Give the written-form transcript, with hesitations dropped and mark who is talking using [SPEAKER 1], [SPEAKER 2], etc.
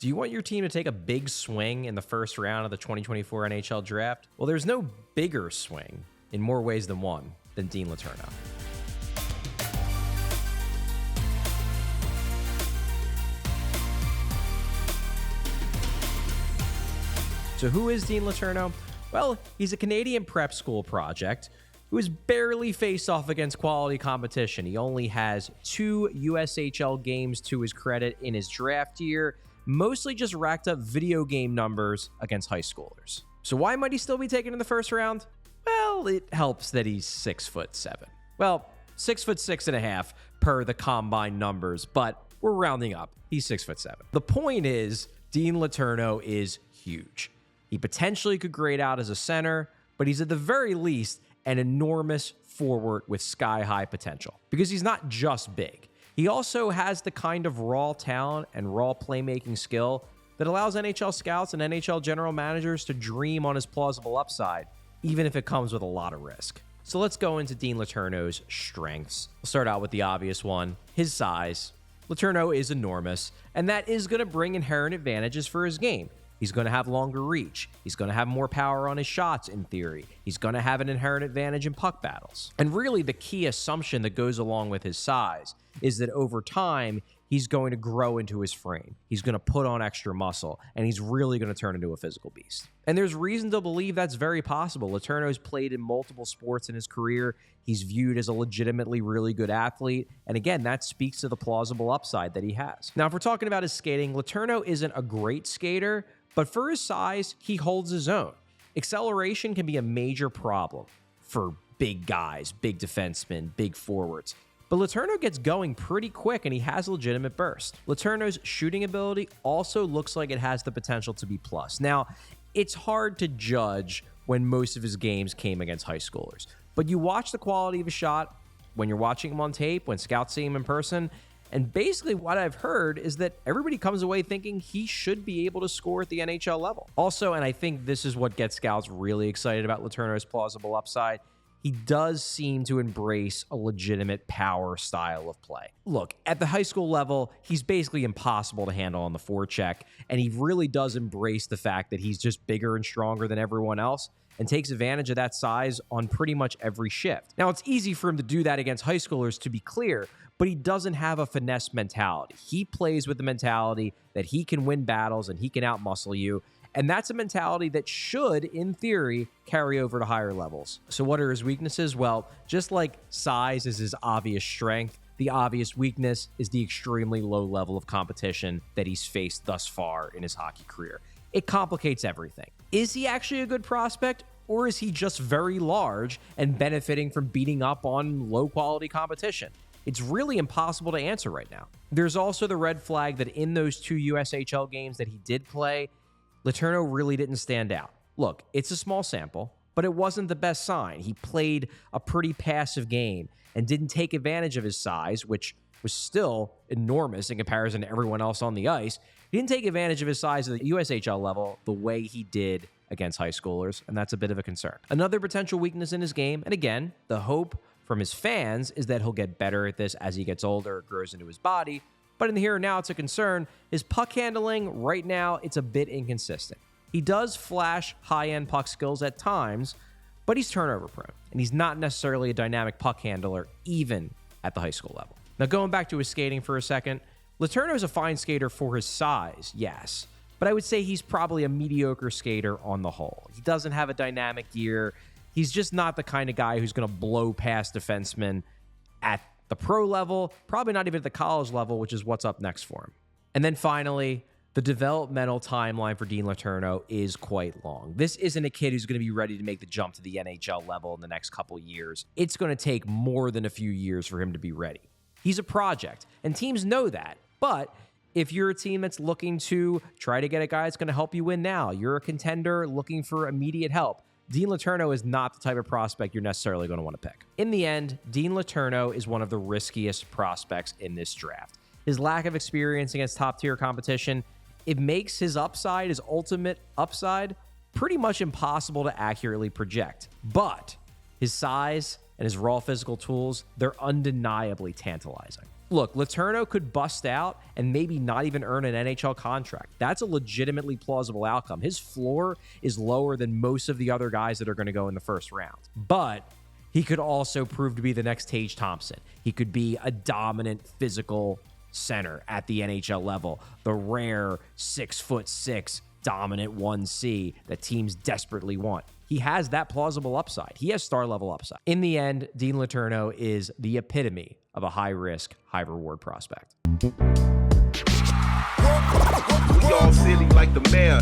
[SPEAKER 1] Do you want your team to take a big swing in the first round of the 2024 NHL Draft? Well, there's no bigger swing, in more ways than one, than Dean Letourneau. So who is Dean Letourneau? Well, he's a Canadian prep school project who has barely faced off against quality competition. He only has 2 USHL games to his credit in his draft year, mostly just racked up video game numbers against high schoolers. So why might he still be taken in the first round? Well, it helps that he's 6'7". Well, 6'6.5" per the combine numbers, but we're rounding up. He's 6'7". The point is, Dean Letourneau is huge. He potentially could grade out as a center, but he's at the very least an enormous forward with sky-high potential because he's not just big. He also has the kind of raw talent and raw playmaking skill that allows NHL scouts and NHL general managers to dream on his plausible upside, even if it comes with a lot of risk. So let's go into Dean Letourneau's strengths. We'll start out with the obvious one, his size. Letourneau is enormous, and that is going to bring inherent advantages for his game. He's going to have longer reach. He's going to have more power on his shots, in theory. He's going to have an inherent advantage in puck battles. And really, the key assumption that goes along with his size is that over time, he's going to grow into his frame. He's going to put on extra muscle, and he's really going to turn into a physical beast. And there's reason to believe that's very possible. Letourneau's played in multiple sports in his career. He's viewed as a legitimately really good athlete. And again, that speaks to the plausible upside that he has. Now, if we're talking about his skating, Letourneau isn't a great skater, but for his size, he holds his own. Acceleration can be a major problem for big guys, big defensemen, big forwards. But Letourneau gets going pretty quick, and he has a legitimate burst. Letourneau's shooting ability also looks like it has the potential to be plus. Now, it's hard to judge when most of his games came against high schoolers. But you watch the quality of his shot when you're watching him on tape, when scouts see him in person, and basically what I've heard is that everybody comes away thinking he should be able to score at the NHL level. Also, and I think this is what gets scouts really excited about Letourneau's plausible upside, he does seem to embrace a legitimate power style of play. Look, at the high school level, he's basically impossible to handle on the forecheck, and he really does embrace the fact that he's just bigger and stronger than everyone else and takes advantage of that size on pretty much every shift. Now, it's easy for him to do that against high schoolers, to be clear, but he doesn't have a finesse mentality. He plays with the mentality that he can win battles and he can outmuscle you. And that's a mentality that should, in theory, carry over to higher levels. So what are his weaknesses? Well, just like size is his obvious strength, the obvious weakness is the extremely low level of competition that he's faced thus far in his hockey career. It complicates everything. Is he actually a good prospect, or is he just very large and benefiting from beating up on low-quality competition? It's really impossible to answer right now. There's also the red flag that in those 2 USHL games that he did play, Letourneau really didn't stand out. Look, it's a small sample, but it wasn't the best sign. He played a pretty passive game and didn't take advantage of his size, which was still enormous in comparison to everyone else on the ice. He didn't take advantage of his size at the USHL level the way he did against high schoolers, and that's a bit of a concern. Another potential weakness in his game, and again, the hope from his fans is that he'll get better at this as he gets older, grows into his body. But in the here and now, it's a concern. His puck handling, right now, it's a bit inconsistent. He does flash high-end puck skills at times, but he's turnover prone, and he's not necessarily a dynamic puck handler, even at the high school level. Now, going back to his skating for a second, Letourneau is a fine skater for his size, yes, but I would say he's probably a mediocre skater on the whole. He doesn't have a dynamic gear. He's just not the kind of guy who's going to blow past defensemen at the pro level, probably not even at the college level, which is what's up next for him. And then finally, the developmental timeline for Dean Letourneau is quite long. This isn't a kid who's going to be ready to make the jump to the NHL level in the next couple years. It's going to take more than a few years for him to be ready. He's a project, and teams know that. But if you're a team that's looking to try to get a guy that's going to help you win now, you're a contender looking for immediate help, Dean Letourneau is not the type of prospect you're necessarily going to want to pick. In the end, Dean Letourneau is one of the riskiest prospects in this draft. His lack of experience against top-tier competition, it makes his upside, his ultimate upside, pretty much impossible to accurately project. But his size and his raw physical tools, they're undeniably tantalizing. Look, Letourneau could bust out and maybe not even earn an NHL contract. That's a legitimately plausible outcome. His floor is lower than most of the other guys that are going to go in the first round. But he could also prove to be the next Tage Thompson. He could be a dominant physical center at the NHL level, the rare 6'6" dominant 1C that teams desperately want. He has that plausible upside. He has star-level upside. In the end, Dean Letourneau is the epitome of a high-risk, high-reward prospect.
[SPEAKER 2] We all silly like the mayor.